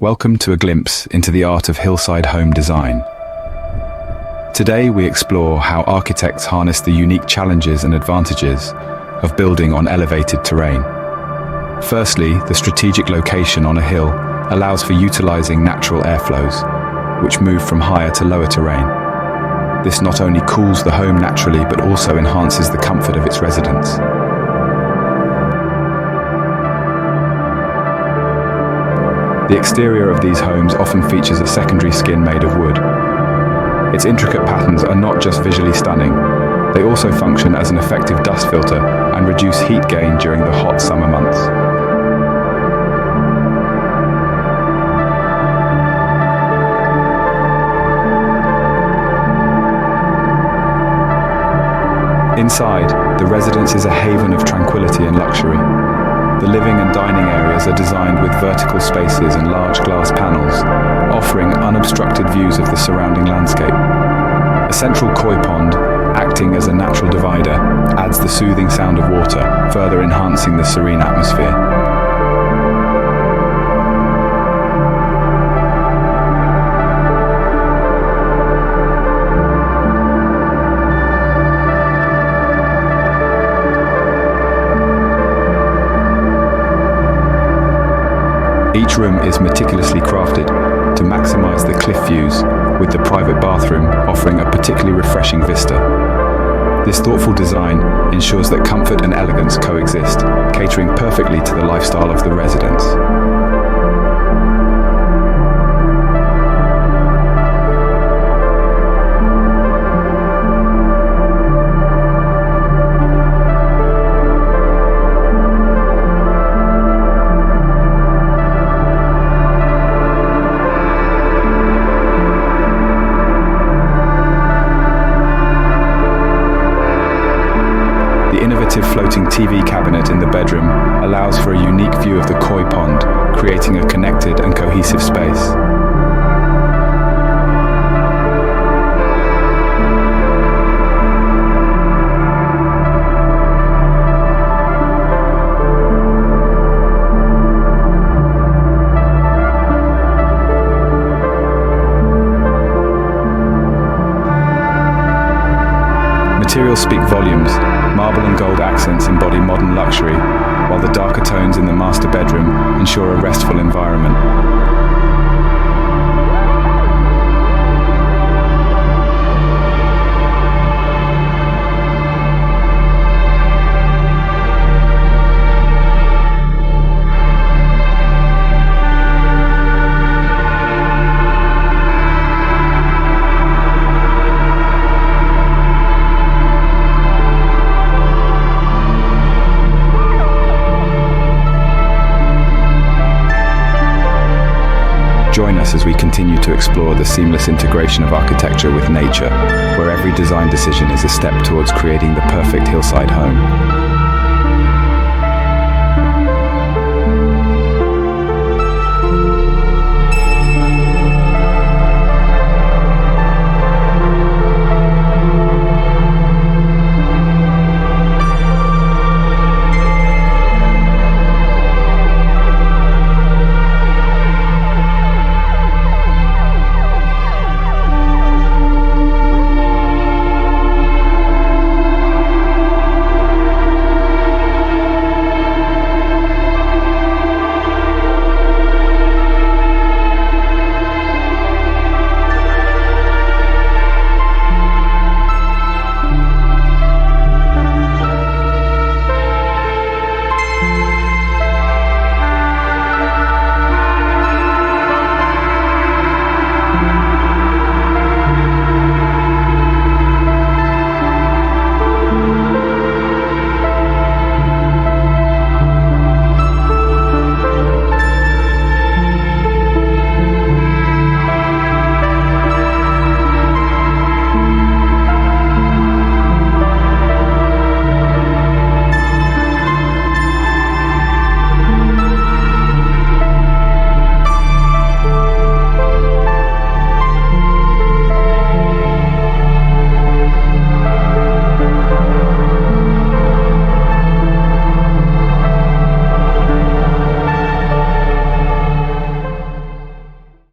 Welcome to a glimpse into the art of hillside home design. Today we explore how architects harness the unique challenges and advantages of building on elevated terrain. Firstly, the strategic location on a hill allows for utilizing natural airflows, which move from higher to lower terrain. This not only cools the home naturally, but also enhances the comfort of its residents. The exterior of these homes often features a secondary skin made of wood. Its intricate patterns are not just visually stunning, they also function as an effective dust filter and reduce heat gain during the hot summer months. Inside, the residence is a haven of tranquility and luxury. The living and dining areas are designed with vertical spaces and large glass panels, offering unobstructed views of the surrounding landscape. A central koi pond, acting as a natural divider, adds the soothing sound of water, further enhancing the serene atmosphere. Each room is meticulously crafted to maximize the cliff views, with the private bathroom offering a particularly refreshing vista. This thoughtful design ensures that comfort and elegance coexist, catering perfectly to the lifestyle of the residents. The innovative floating TV cabinet in the bedroom allows for a unique view of the koi pond, creating a connected and cohesive space. Materials speak volumes. Marble and gold accents embody modern luxury, while the darker tones in the master bedroom ensure a restful environment. Join us as we continue to explore the seamless integration of architecture with nature, where every design decision is a step towards creating the perfect hillside home.